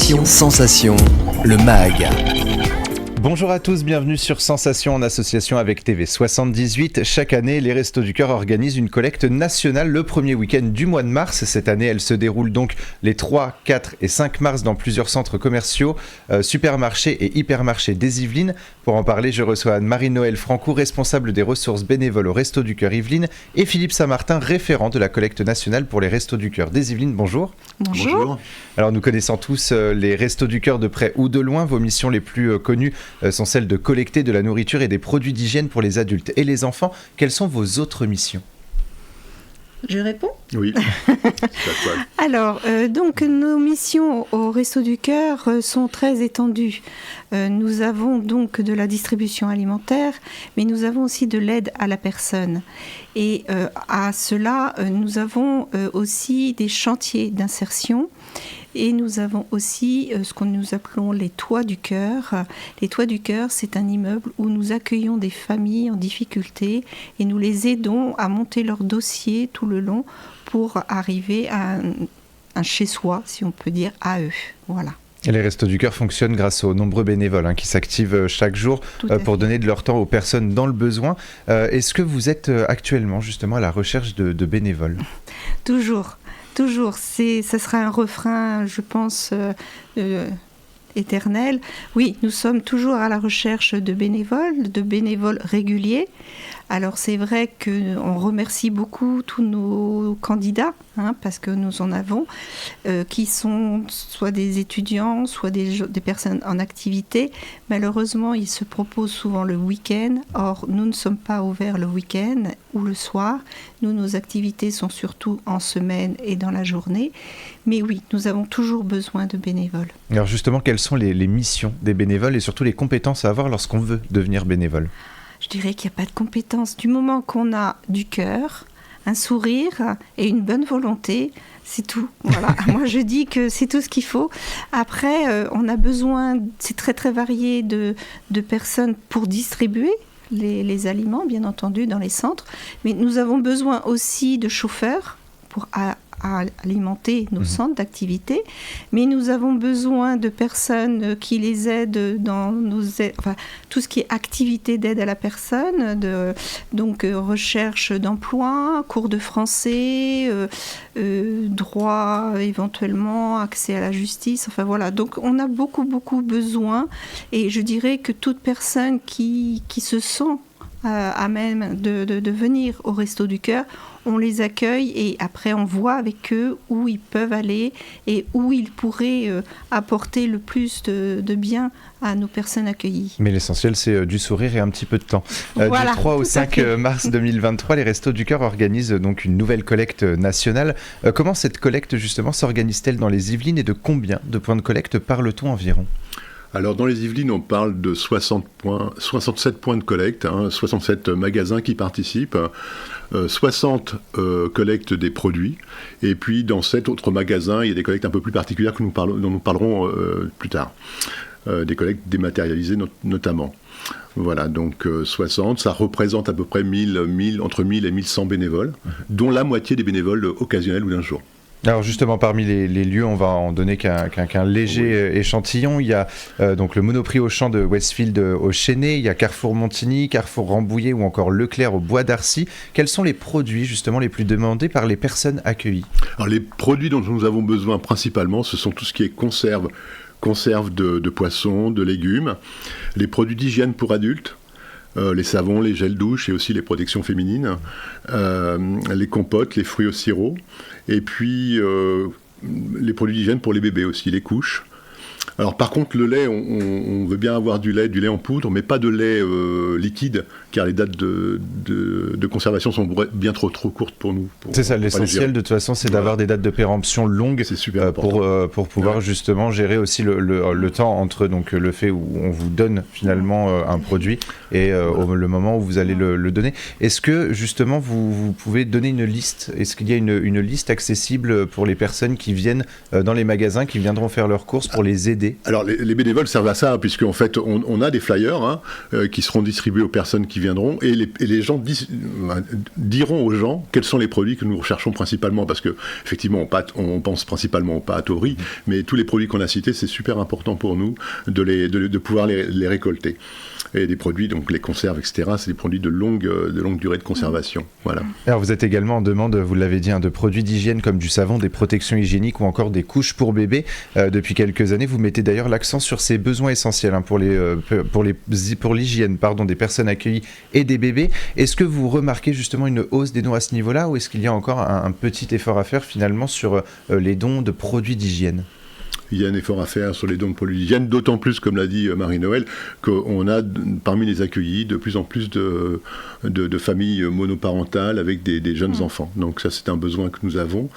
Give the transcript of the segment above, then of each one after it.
Sensation, le MAG. Bonjour à tous, bienvenue sur Sensation en association avec TV78. Chaque année, les Restos du Cœur organisent une collecte nationale le premier week-end du mois de mars. Cette année, elle se déroule donc les 3, 4 et 5 mars dans plusieurs centres commerciaux, supermarchés et hypermarchés des Yvelines. Pour en parler, je reçois Anne-Marie-Noël Francoux, responsable des ressources bénévoles au Restos du Cœur Yvelines, et Philippe Saint-Martin, référent de la collecte nationale pour les Restos du Cœur des Yvelines. Bonjour. Bonjour. Alors nous connaissons tous les Restos du Cœur de près ou de loin. Vos missions les plus connues sont celles de collecter de la nourriture et des produits d'hygiène pour les adultes et les enfants. Quelles sont vos autres missions ? Je réponds ? Oui. Alors, donc nos missions au Resto du Cœur sont très étendues. Nous avons donc de la distribution alimentaire, mais nous avons aussi de l'aide à la personne. Et à cela, nous avons aussi des chantiers d'insertion. Et nous avons aussi ce que nous appelons les Toits du Cœur. Les Toits du Cœur, c'est un immeuble où nous accueillons des familles en difficulté et nous les aidons à monter leur dossier tout le long pour arriver à un chez-soi, si on peut dire, à eux. Voilà. Et les Restos du Cœur fonctionnent grâce aux nombreux bénévoles qui s'activent chaque jour pour donner de leur temps aux personnes dans le besoin. Est-ce que vous êtes actuellement justement à la recherche de bénévoles ? Toujours, ça sera un refrain, je pense, éternel. Oui, nous sommes toujours à la recherche de bénévoles réguliers. Alors c'est vrai qu'on remercie beaucoup tous nos candidats, parce que nous en avons, qui sont soit des étudiants, soit des personnes en activité. Malheureusement, ils se proposent souvent le week-end. Or, nous ne sommes pas ouverts le week-end ou le soir. Nos activités sont surtout en semaine et dans la journée. Mais oui, nous avons toujours besoin de bénévoles. Alors justement, quelles sont les missions des bénévoles et surtout les compétences à avoir lorsqu'on veut devenir bénévole ? Je dirais qu'il n'y a pas de compétence. Du moment qu'on a du cœur, un sourire et une bonne volonté, c'est tout. Voilà. Moi, je dis que c'est tout ce qu'il faut. Après, on a besoin, c'est très très varié de personnes pour distribuer les aliments, bien entendu, dans les centres. Mais nous avons besoin aussi de chauffeurs pour alimenter nos centres d'activité, mais nous avons besoin de personnes qui les aident dans tout ce qui est activité d'aide à la personne, donc recherche d'emploi, cours de français, droit éventuellement, accès à la justice, enfin voilà. Donc on a beaucoup besoin, et je dirais que toute personne qui se sent à même de venir au Resto du Cœur, on les accueille et après on voit avec eux où ils peuvent aller et où ils pourraient apporter le plus de bien à nos personnes accueillies. Mais l'essentiel, c'est du sourire et un petit peu de temps. Voilà, du 3 au 5 mars 2023, les Restos du Cœur organisent donc une nouvelle collecte nationale. Comment cette collecte justement s'organise-t-elle dans les Yvelines et de combien de points de collecte parle-t-on environ ? Alors dans les Yvelines, on parle de 67 points de collecte, 67 magasins qui participent, 60 collectent des produits, et puis dans 7 autres magasins, il y a des collectes un peu plus particulières dont nous parlerons plus tard, des collectes dématérialisées notamment. Voilà, donc 60, ça représente à peu près entre 1000 et 1100 bénévoles, dont la moitié des bénévoles occasionnels ou d'un jour. Alors justement, parmi les lieux, on va en donner qu'un léger échantillon. Il y a donc le Monoprix Auchan de Westfield au Chesnay, il y a Carrefour Montigny, Carrefour Rambouillet ou encore Leclerc au Bois d'Arcy. Quels sont les produits justement les plus demandés par les personnes accueillies ? Alors les produits dont nous avons besoin principalement, ce sont tout ce qui est conserve de poissons, de légumes, les produits d'hygiène pour adultes, les savons, les gels douche et aussi les protections féminines, les compotes, les fruits au sirop, et puis les produits d'hygiène pour les bébés aussi, les couches. Alors par contre le lait, on veut bien avoir du lait en poudre, mais pas de lait liquide, car les dates de conservation sont bien trop courtes pour nous. C'est ça, l'essentiel de toute façon, c'est d'avoir des dates de péremption longues. C'est super pour pouvoir justement gérer aussi le temps entre donc, le fait où on vous donne finalement un produit et le moment où vous allez le donner. Est-ce que justement vous pouvez donner une liste ? Est-ce qu'il y a une liste accessible pour les personnes qui viennent dans les magasins, qui viendront faire leurs courses pour les aider aider? Alors les bénévoles servent à ça, puisque en fait on a des flyers qui seront distribués aux personnes qui viendront, et les gens diront aux gens quels sont les produits que nous recherchons principalement, parce que effectivement on pense principalement aux pâtes, au riz, mais tous les produits qu'on a cités, c'est super important pour nous de pouvoir les récolter. Et des produits, donc les conserves, etc., c'est des produits de longue durée de conservation. Voilà. Alors vous êtes également en demande, vous l'avez dit, de produits d'hygiène comme du savon, des protections hygiéniques ou encore des couches pour bébés. Depuis quelques années, vous mettez d'ailleurs l'accent sur ces besoins essentiels pour l'hygiène des personnes accueillies et des bébés. Est-ce que vous remarquez justement une hausse des dons à ce niveau-là, ou est-ce qu'il y a encore un petit effort à faire finalement sur les dons de produits d'hygiène ? Il y a un effort à faire sur les dons de produits d'hygiène, d'autant plus, comme l'a dit Marie-Noëlle, qu'on a parmi les accueillis de plus en plus de familles monoparentales avec des jeunes enfants. Donc ça, c'est un besoin que nous avons.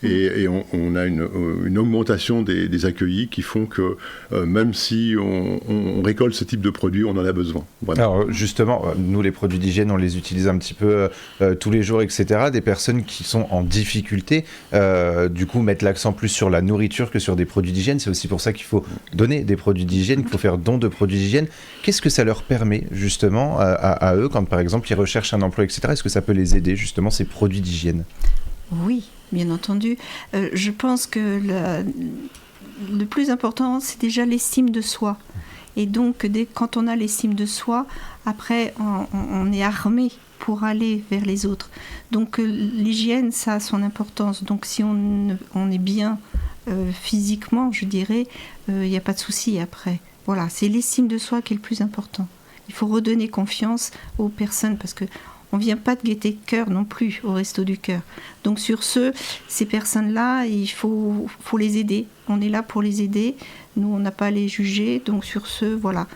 Et on a une augmentation des accueillis qui font que même si on récolte ce type de produits, on en a besoin. Voilà. Alors justement, nous les produits d'hygiène, on les utilise un petit peu tous les jours, etc. Des personnes qui sont en difficulté, du coup, mettent l'accent plus sur la nourriture que sur des produits d'hygiène. C'est aussi pour ça qu'il faut donner des produits d'hygiène, qu'il faut faire don de produits d'hygiène. Qu'est-ce que ça leur permet justement à eux quand par exemple ils recherchent un emploi, etc. Est-ce que ça peut les aider justement ces produits d'hygiène ? Oui, bien entendu. Je pense que le plus important, c'est déjà l'estime de soi. Et donc, quand on a l'estime de soi, après, on est armé pour aller vers les autres. Donc, l'hygiène, ça a son importance. Donc, si on est bien physiquement, je dirais, il n'y a pas de souci après. Voilà, c'est l'estime de soi qui est le plus important. Il faut redonner confiance aux personnes, parce que on ne vient pas de Gaieté Cœur non plus au Resto du Cœur. Donc sur ces personnes-là, il faut les aider. On est là pour les aider. Nous, on n'a pas à les juger. Donc sur voilà.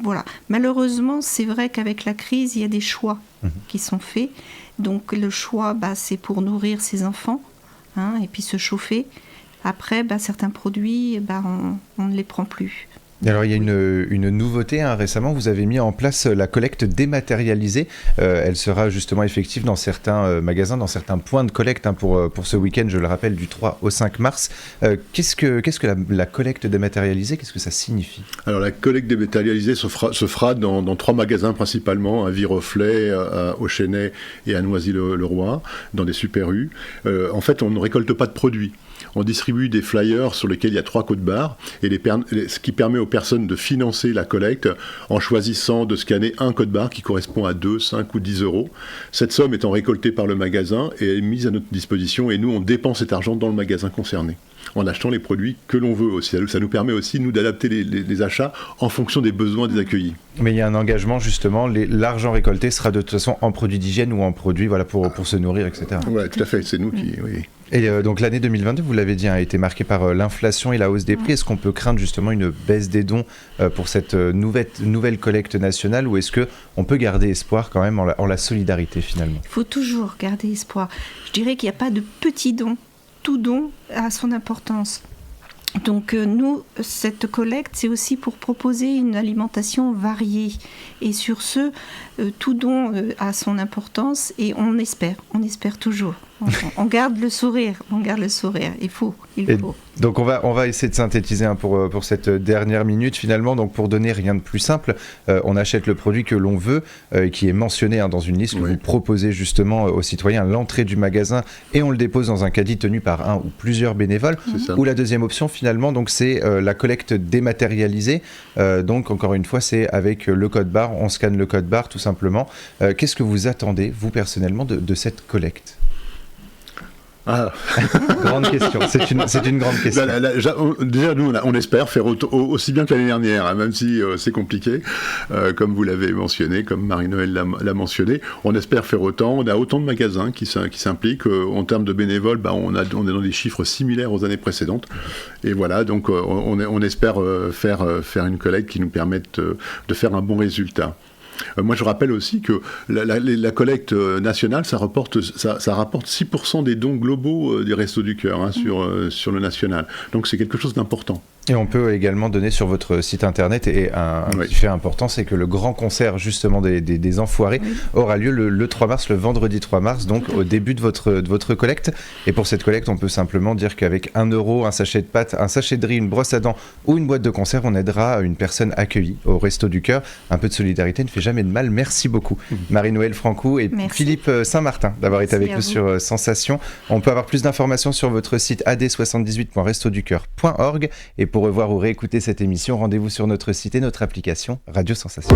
Voilà. Malheureusement, c'est vrai qu'avec la crise, il y a des choix qui sont faits. Donc le choix, c'est pour nourrir ses enfants, et puis se chauffer. Après, certains produits, on ne les prend plus. Alors il y a une nouveauté, récemment vous avez mis en place la collecte dématérialisée, elle sera justement effective dans certains magasins, dans certains points de collecte pour ce week-end, je le rappelle, du 3 au 5 mars. Qu'est-ce que la collecte dématérialisée, qu'est-ce que ça signifie ? Alors la collecte dématérialisée se fera dans 3 magasins principalement, à Viroflay, à Auchenay et à Noisy-le-Roi, dans des super U. En fait, on ne récolte pas de produits. On distribue des flyers sur lesquels il y a 3 codes-barres, et ce qui permet aux personnes de financer la collecte en choisissant de scanner un code-barre qui correspond à 2, 5 ou 10 euros. Cette somme étant récoltée par le magasin et mise à notre disposition, et nous on dépense cet argent dans le magasin concerné, en achetant les produits que l'on veut aussi. Ça nous permet aussi, nous, d'adapter les achats en fonction des besoins des accueillis. Mais il y a un engagement, justement, l'argent récolté sera de toute façon en produits d'hygiène ou en produits pour se nourrir, etc. Oui, tout à fait, c'est nous qui... Oui. Et donc l'année 2022, vous l'avez dit, a été marquée par l'inflation et la hausse des prix. Est-ce qu'on peut craindre justement une baisse des dons pour cette nouvelle collecte nationale, ou est-ce qu'on peut garder espoir quand même en la solidarité finalement ? Il faut toujours garder espoir. Je dirais qu'il n'y a pas de petits dons. Tout don a son importance. Donc nous, cette collecte, c'est aussi pour proposer une alimentation variée. Et sur ce, tout don a son importance, et on espère toujours. On garde le sourire, il faut. Donc on va essayer de synthétiser pour cette dernière minute finalement. Donc pour donner rien de plus simple, on achète le produit que l'on veut, qui est mentionné dans une liste que vous proposez justement aux citoyens à l'entrée du magasin, et on le dépose dans un caddie tenu par un ou plusieurs bénévoles. Ou la deuxième option finalement, donc c'est la collecte dématérialisée. Donc encore une fois, c'est avec le code barre, on scanne le code barre tout simplement. Qu'est-ce que vous attendez vous personnellement de cette collecte ? Grande question, c'est une grande question. Déjà, nous, on espère faire aussi bien que l'année dernière, même si c'est compliqué, comme vous l'avez mentionné, comme Marie-Noëlle l'a mentionné. On espère faire autant. On a autant de magasins qui s'impliquent. En termes de bénévoles, on est dans des chiffres similaires aux années précédentes. Et voilà, donc on espère faire une collecte qui nous permette de faire un bon résultat. Moi, je rappelle aussi que la collecte nationale, ça rapporte 6% des dons globaux des Restos du Cœur sur le national. Donc, c'est quelque chose d'important. Et on peut également donner sur votre site internet, et un petit fait important, c'est que le grand concert justement des Enfoirés aura lieu le 3 mars, le vendredi 3 mars, donc au début de votre collecte. Et pour cette collecte, on peut simplement dire qu'avec 1 euro, un sachet de pâtes, un sachet de riz, une brosse à dents ou une boîte de conserve, on aidera une personne accueillie au Resto du Cœur. Un peu de solidarité ne fait jamais de mal. Merci beaucoup Marie-Noëlle Francou et Philippe Saint-Martin d'avoir été avec nous sur Sensation. On peut avoir plus d'informations sur votre site ad78.restoducoeur.org, et pour revoir ou réécouter cette émission, rendez-vous sur notre site et notre application Radio Sensation.